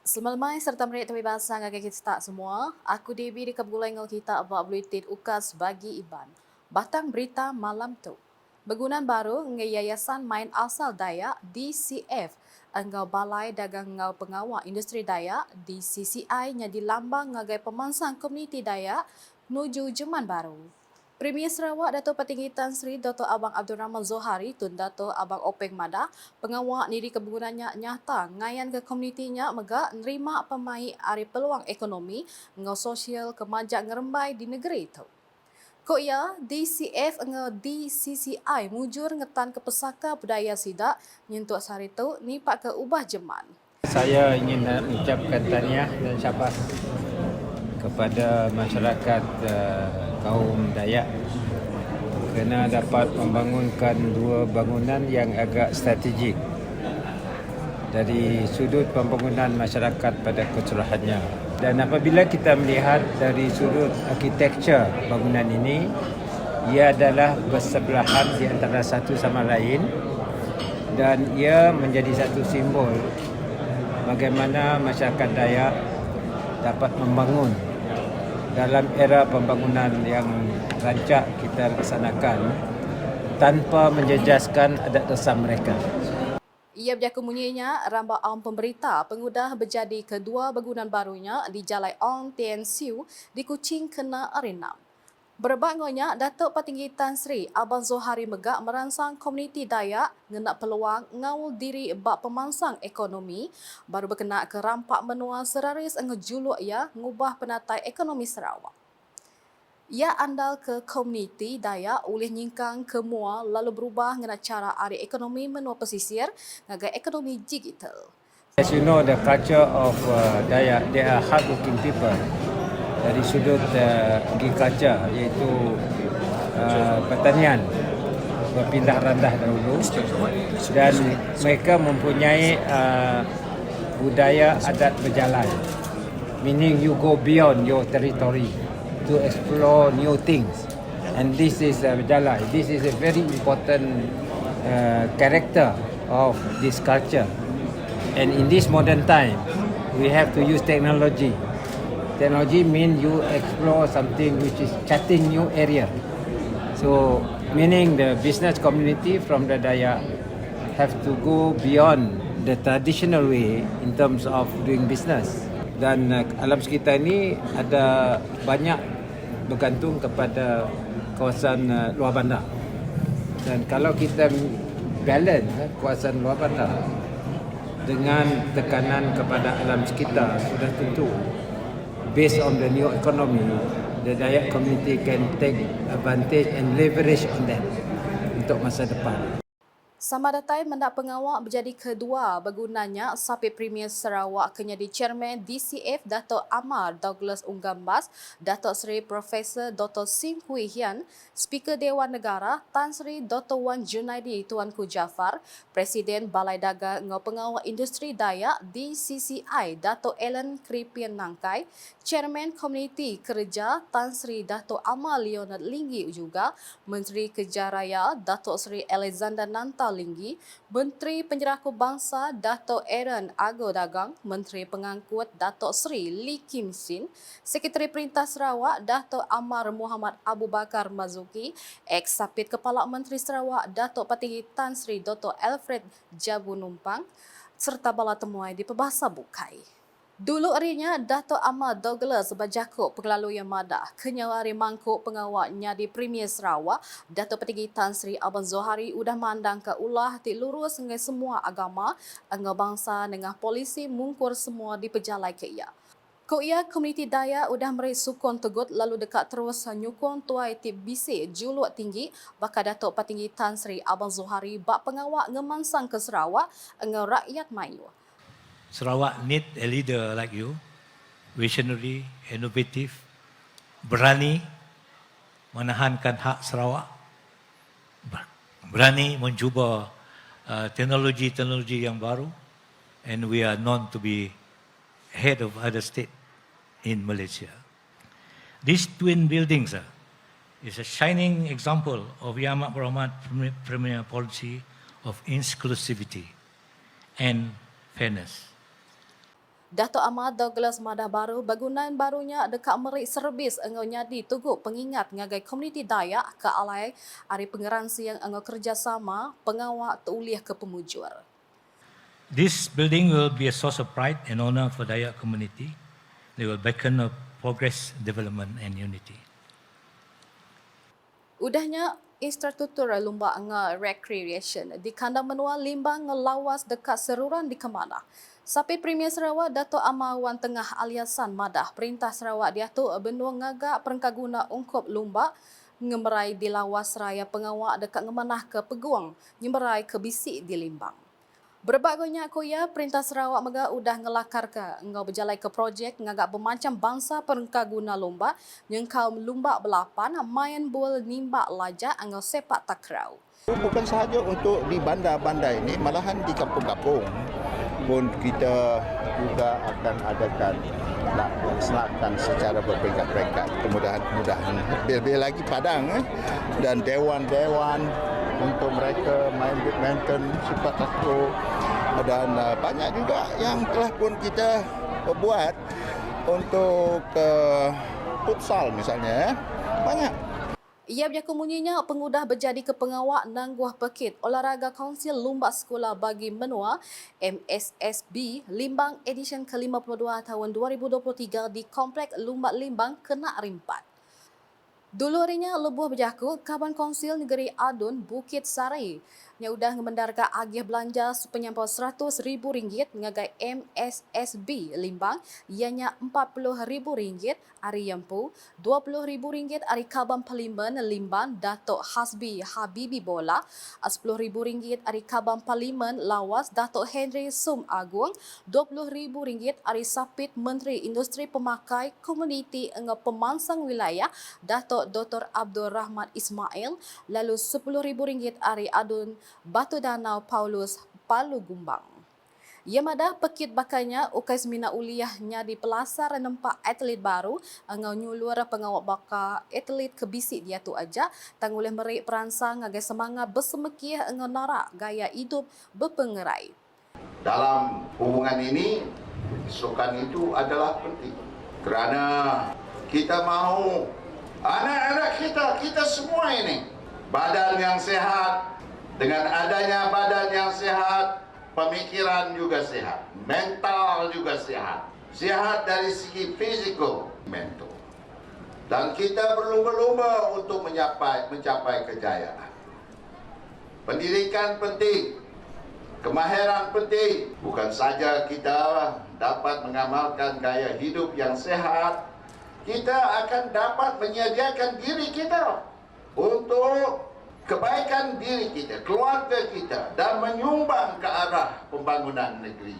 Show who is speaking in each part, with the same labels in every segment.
Speaker 1: Semalmai serta meriak kebebasan agak kita semua, aku Debbie di kebulai kita abak bluetit ukas bagi Iban. Batang berita malam tu. Bangunan baru ngai Yayasan Main Asal Dayak DCF engau Balai Dagang Ngau Pengawal Industri Dayak DCCI nya dilambang ngagai pemansang komuniti Dayak menuju Jeman Baru. Premier Sarawak Dato' Petinggi Tan Sri Dr. Abang Abdul Rahman Zohari Tun Dato' Abang Openg Madah pengawak niri kebangunannya nyata ngayan ke komunitinya megak nerima pemai ari peluang ekonomi ngau sosial kemajak ngerembai di negeri itu. Kok ya, DCF ngau DCCI mujur ngetan ke pesaka budaya sidak nyentuk sehari tu nipak ke ubah jeman.
Speaker 2: Saya ingin mengucapkan tahniah dan syabas kepada masyarakat kaum Dayak kerana dapat membangunkan dua bangunan yang agak strategik dari sudut pembangunan masyarakat pada keseluruhannya. Dan apabila kita melihat dari sudut arkitektur bangunan ini, ia adalah bersebelahan di antara satu sama lain dan ia menjadi satu simbol bagaimana masyarakat Dayak dapat membangun dalam era pembangunan yang rancak kita laksanakan tanpa menjejaskan adat resam mereka.
Speaker 1: Ia berjaku munyinya rambak awam pemberita pengudah berjadi kedua bangunan barunya di Jalai Ong Tien Siu di Kuching kena Arinam. Berbangunnya, Datuk Petinggi Tan Sri Abang Zohari Megak merangsang komuniti Dayak ngenak peluang ngawul diri bak pemansang ekonomi baru berkenak ke rampak menua seraris ngejuluk ia ngubah penatai ekonomi Sarawak. Ia andal ke komuniti Dayak oleh nyingkang ke mua lalu berubah dengan cara ari ekonomi menua pesisir ngagai ekonomi digital.
Speaker 2: As you know, the culture of Dayak, they are hardworking people. Dari sudut agriculture iaitu pertanian berpindah randah dahulu dan mereka mempunyai budaya adat berjalan, meaning you go beyond your territory to explore new things, and this is berjalan. This is a very important character of this culture, and in this modern time we have to use technology. Technology means you explore something which is charting new area. So, meaning the business community from the Dayak have to go beyond the traditional way in terms of doing business. Dan alam sekitar ini ada banyak bergantung kepada kawasan luar bandar. Dan kalau kita balance kawasan luar bandar dengan tekanan kepada alam sekitar, sudah tentu based on the new economy, the Dayak community can take advantage and leverage on that untuk masa depan.
Speaker 1: Sama datai mendak pengawak berjadi kedua bangunannya sapi Premier Sarawak kenyadi Chairman DCF Dato' Amar Douglas Unggambas, Dato' Seri Profesor Dr. Sim Hui Hian, Speaker Dewan Negara Tan Sri Dr. Wan Junaidi Tuanku Jaafar, Presiden Balai Dagang Ngau Pengawal Industri Dayak DCCI Dato' Ellen Kripian Nangkai, Chairman Komuniti Kerja Tan Sri Dato' Amar Leonard Linggi juga, Menteri Kerja Raya Dato' Sri Alexander Nanta Linggi, Menteri Penjaraku Bangsa Dato' Aaron Ago Dagang, Menteri Pengangkut Dato' Sri Lee Kim Sin, Sekretari Perintah Sarawak Dato' Amar Muhammad Abu Bakar Mazuki, Eks-Sapit Kepala Menteri Sarawak Dato' Petinggi Tan Sri Dr. Alfred Jabu Numpang, serta bala temuai di Pebahasa Bukai. Dulu arinya Dato' Ahmad Douglas berjakuk pengelalui yang madah kenyawari mangkuk pengawaknya di Premier Sarawak, Dato' Petinggi Tan Sri Abang Zohari udah mandang ke ulah di lurus dengan semua agama, angga bangsa dengan polisi mungkur semua di pejalai ke ia. Kok ia komuniti Dayak udah meri sukun tegut lalu dekat terus nyukun tuai tip bisi juluk tinggi bakal Dato' Petinggi Tan Sri Abang Zohari bak pengawak ngemansang ke Sarawak angga rakyat mayu.
Speaker 3: Sarawak need a leader like you, visionary, innovative, berani menahankan hak Sarawak, berani mencuba teknologi-teknologi yang baru, and we are known to be head of other state in Malaysia. These twin buildings is a shining example of Yang Amat Berhormat Premier policy of inclusivity and fairness.
Speaker 1: Dato' Amar Douglas Madah Baru bagunan barunya dekat merik serbis engau nyadi tuguk pengingat ngagai komuniti Dayak ke alai hari pengeransi yang engau kerjasama pengawak tuliah ke pemujur.
Speaker 3: This building will be a source of pride and honor for Dayak community. They will beacon of progress, development and unity.
Speaker 1: Udahnya infrastruktur lumba nga recreation di kandang menua limbang ngelawas dekat seruran di Kemana. Sapi Premier Sarawak Dato' Amar Wan Tengah Aliasan Madah Perintah Sarawak Diatuk benua ngagak perengkaguna ungkup lumba ngemerai di lawas raya pengawak dekat ngemanah ke peguang ngemerai ke bisik di limbang. Berbagainya koya Perintah Sarawak mega udah ngelakar ke engau berjalai ke projek ngagak bermacam bangsa perengkaguna lumba yang kaum lumba belapan main bol nimba lajak engau sepak takraw.
Speaker 4: Bukan sahaja untuk di bandar-bandar ini, malahan di kampung-kampung pun kita juga akan adakan laksanakan secara berperingkat-peringkat. Kemudahan-kemudahan lebih lagi Padang dan dewan-dewan untuk mereka main badminton, sepak takraw dan banyak juga yang telah pun kita buat untuk futsal misalnya. Banyak.
Speaker 1: Ia berjakumunyinya pengudah berjadi ke pengawak Nangguah Pekit Olahraga Kaunsil Lumba Sekolah bagi Menua MSSB Limbang edisyen ke-52 tahun 2023 di Komplek Lumba Limbang kena rimpat. Dulu harinya lebuh berjaku Kaban Kaunsil Negeri Adun Bukit Sari yang udah mendarga agih belanja sepenyampau RM100,000 ngagai MSSB Limbang ianya RM40,000 hari Yempu, RM20,000 hari Kaban Parlimen Limbang Datuk Hasbi Habibi Bola, RM10,000 hari Kaban Parlimen Lawas Datuk Henry Sum Agung, RM20,000 hari Sapit Menteri Industri Pemakai Komuniti engau Pemansang Wilayah Datuk Dr. Abdul Rahman Ismail, lalu RM10,000 hari Adun Batu Danau Paulus Palu Gumbang. Ia madah pekit bakanya ukai semina uliahnya di pelasar nempak atlet baru engau nyulur pengawak baka atlet kebisik dia tu aja tanguleh merik peransang agai semangat bersemekih engau narak gaya hidup berpengerai.
Speaker 4: Dalam hubungan ini, sukan itu adalah penting kerana kita mahu anak-anak kita semua ini badan yang sehat. Dengan adanya badan yang sehat, pemikiran juga sehat, mental juga sehat. Sehat dari segi fisikal, mental. Dan kita berlumba-lumba untuk mencapai kejayaan. Pendidikan penting, kemahiran penting. Bukan saja kita dapat mengamalkan gaya hidup yang sehat, kita akan dapat menyediakan diri kita untuk kebaikan diri kita, keluarga kita dan menyumbang ke arah pembangunan negeri.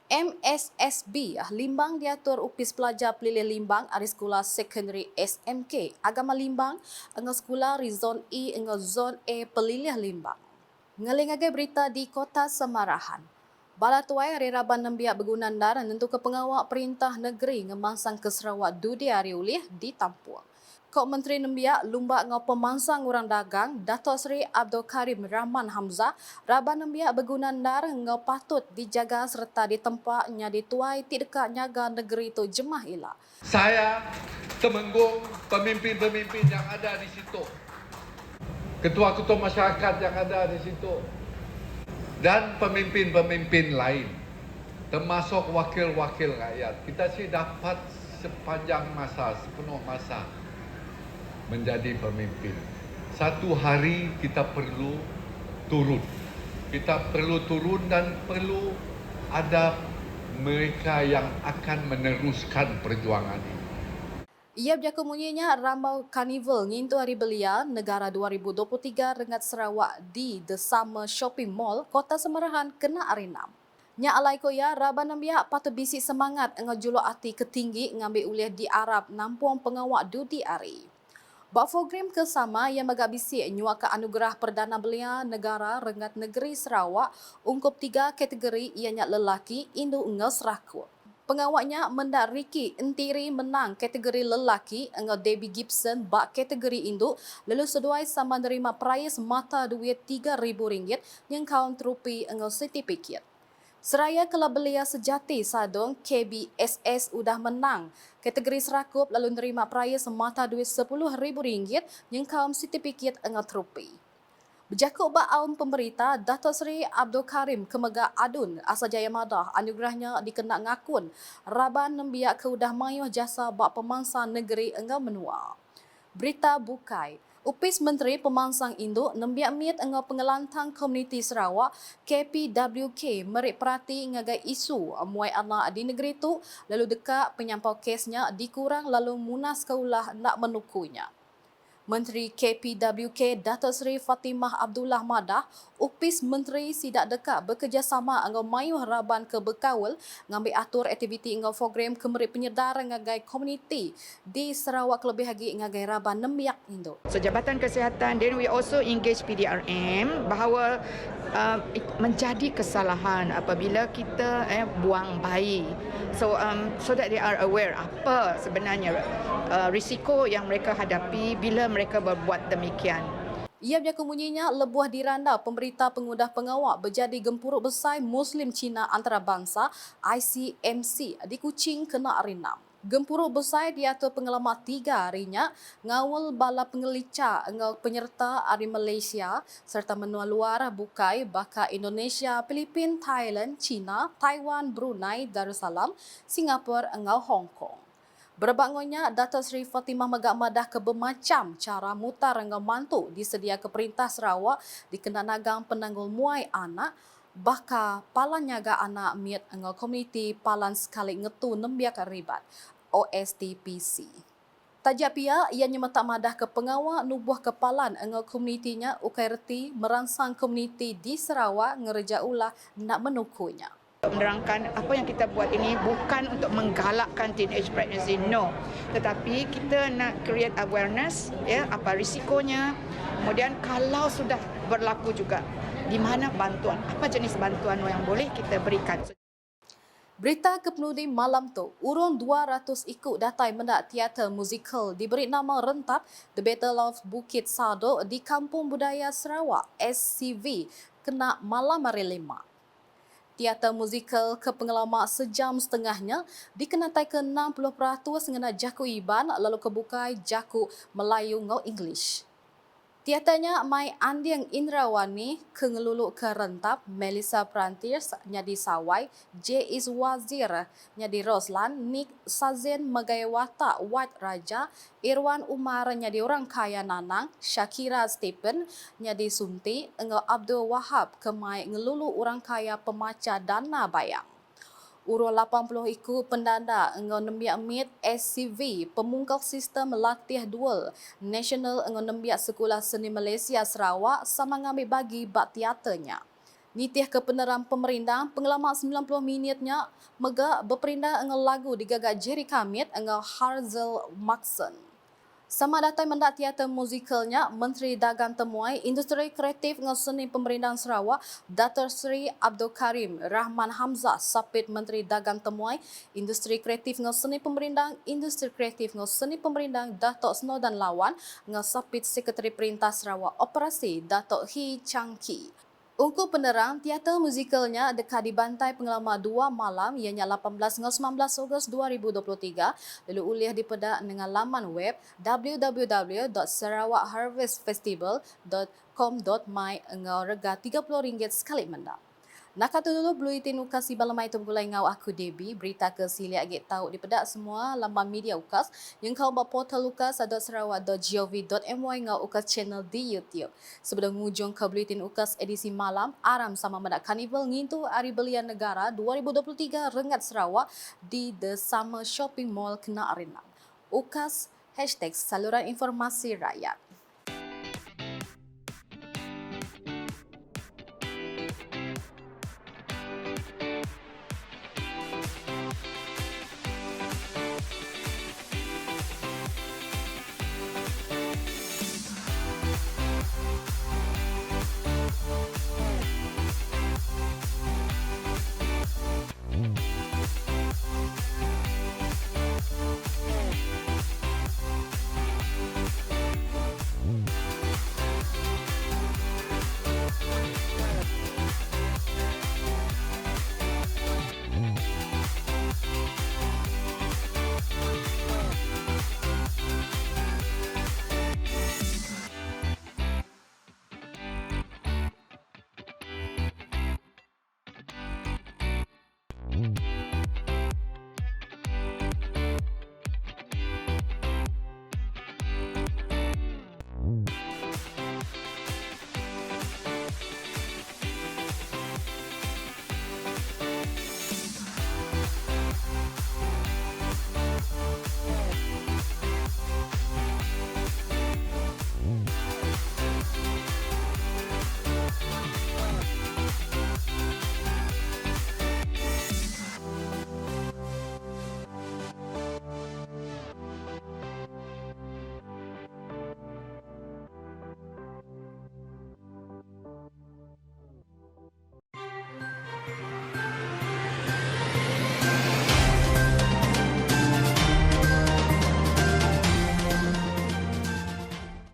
Speaker 1: MSSB Limbang diatur upis pelajar pelilih Limbang ari sekolah sekondari SMK Agama Limbang engau sekolah Rizon E engau Zon A pelilih Limbang. Ngelingagai berita di Kota Semarahan. Bala tuai hari Raban Nembiak bergunan daran untuk ke pengawak perintah negeri ngemansang ke Sarawak Dudi hari ulih di Tampuang. Kok Menteri Nembiak Lumba ngau pemansang orang dagang Datuk Seri Abdul Karim Rahman Hamzah Raban Nembiak bergunan dar ngau patut dijaga serta ditempatnya dituai ti dekat nyaga negeri tu jemah ila.
Speaker 5: Saya temenggung pemimpin-pemimpin yang ada di situ. Ketua-ketua masyarakat yang ada di situ. Dan pemimpin-pemimpin lain. Termasuk wakil-wakil rakyat. Kita sih dapat sepanjang masa, sepenuh masa menjadi pemimpin. Satu hari kita perlu turun. Kita perlu turun dan perlu ada mereka yang akan meneruskan perjuangan ini.
Speaker 1: Ia berjakumunyinya Rambau Carnival ngintu hari belia negara 2023 rengat Sarawak di The Summer Shopping Mall, Kota Semarahan kena arinam. Nya alai koya Raban Nembiak patut bisi semangat engau juluk hati ketinggi ngambil uliah di Arab nampuang pengawak Dudi Ari. Program kesama yang megak bisi nyuak ke anugerah Perdana Belia Negara rengat negeri Sarawak ungkup 3 kategori ianya lelaki, Indu engau Serakut. Pengawaknya mendak Ricky Entiri menang kategori lelaki engau Debbie Gibson bak kategori induk lalu seduai sama menerima prize mata duit RM3,000 yang kaun terupi engau sertifikat. Seraya Kelab Belia Sejati Sadong KBSS udah menang. Kategori serakup lalu nerima peraya semata duit RM10,000 yang kaum sertifikat engat rupi. Berjakut ba'aun pemerintah, Datuk Seri Abdul Karim Kemega Adun Asal Jaya Madah anugerahnya dikenak ngakun Raban nembiak keudah mayuh jasa bak pemangsa negeri engau menua. Berita Bukai. Upis Menteri Pemangsang Induk nembiak miat engau pengelantang komuniti Sarawak KPWK merik perhati ngagai isu muai anak di negeri tu lalu dekat penyampau kesnya dikurang lalu munas kaulah nak menukunya. Menteri KPWK Datuk Seri Fatimah Abdullah Madah, upis Menteri sidak dekat bekerjasama dengan mayuh Raban ke Bekawal ngambil atur aktiviti dengan program kemerik penyedaran ngagai komuniti di Sarawak lebih lagi ngagai Raban nembiak Induk.
Speaker 6: So Jabatan Kesihatan, then we also engage PDRM bahawa menjadi kesalahan apabila kita buang bayi. So that they are aware apa sebenarnya risiko yang mereka hadapi bila mereka berbuat demikian.
Speaker 1: Ia berjaku bunyinya lebuh diranda Pemerintah Pengudah Pengawak berjadi gempuruk besar Muslim Cina Antarabangsa ICMC di Kuching kena arinam. Gempuruk besar diatur pengalaman 3 harinya ngawal bala pengelica engau penyerta dari Malaysia serta menua luar bukai baka Indonesia, Filipin, Thailand, China, Taiwan, Brunei, Darussalam, Singapura engau Hong Kong. Berbangunnya, Datuk Seri Fatimah Megak Madah ke bermacam cara mutar engau mantu disedia ke Perintah Sarawak dikena nagang penanggul muai anak baka palan nyaga anak miat engau komuniti palan sekali ngetu nembiak ribat OSTPC. Tajak pia ia nyemetak madah ke pengawal nubuh kepalan engau komunitinya ukai reti merangsang komuniti di Sarawak ngereja ulah nak menukunya.
Speaker 6: Menerangkan apa yang kita buat ini bukan untuk menggalakkan teenage pregnancy, no. Tetapi kita nak create awareness, apa risikonya. Kemudian kalau sudah berlaku juga, di mana bantuan, apa jenis bantuan yang boleh kita berikan.
Speaker 1: Berita kepenudi malam tu, urun 200 ikut datai mendak teater musikal diberi nama rentap The Battle of Bukit Sado di Kampung Budaya Sarawak SCV kena malam hari 5. Teater musikal ke pengalaman sejam setengahnya dikenatai ke 60% ngena jaku Iban lalu kebukai jaku Melayu ngau English. Teaternya Mai Andiang Indrawani ke ngeluluk ke rentap Melissa Prantiers nyadi Sawai, J. Iswazir nyadi Roslan, Nick Sazen Megayawata Wat Raja, Irwan Umar nyadi Orang Kaya Nanang, Shakira Stephen nyadi Sunti, engau Abdul Wahab ke Mai ngeluluk Orang Kaya Pemaca Dana Bayang. Urus 80 ikut pendanda engau nembiak mit SCV pemungkal sistem latih dual nasional engau nembiak Sekolah Seni Malaysia Sarawak sama ngambil bagi bak teaternya. Nitih ke peneram pemerintah pengalaman 90 minitnya mega berperindah engau lagu digagak Jerry Kamit engau Harzal Maxson. Sama datang mendak teater musikalnya, Menteri Dagang Temuai, Industri Kreatif dengan Seni Pemerintahan Sarawak, Datuk Seri Abdul Karim Rahman Hamzah, Sapit Menteri Dagang Temuai, Industri Kreatif dengan Seni Pemerintahan, Industri Kreatif dengan Seni Pemerintahan, Datuk Snodan Lawan, dengan Sapit Sekretari Perintah Sarawak Operasi, Datuk Hee Chang Ki. Ungkup penerang, teater musikalnya dekat di Bantai Pengalaman 2 malam ianya 18 hingga 19 Ogos 2023 lalu ulih dipedak dengan laman web www.sarawakharvestfestival.com.my engau rega RM30 sekali mendak. Nak kata dulu Bulletin Ukas si balamai tu mulai ngau aku Debbie berita ke siliak agak tahu dipedak semua laman media Ukas yang kau buat portal ukas.sarawak.gov.my ngau Ukas channel di YouTube. Sebelum hujung ke Bulletin Ukas edisi malam, aram sama mendak Carnival ngintu Hari Belian Negara 2023 Rengat Sarawak di The Summer Shopping Mall kena arena. Ukas #saluran informasi rakyat.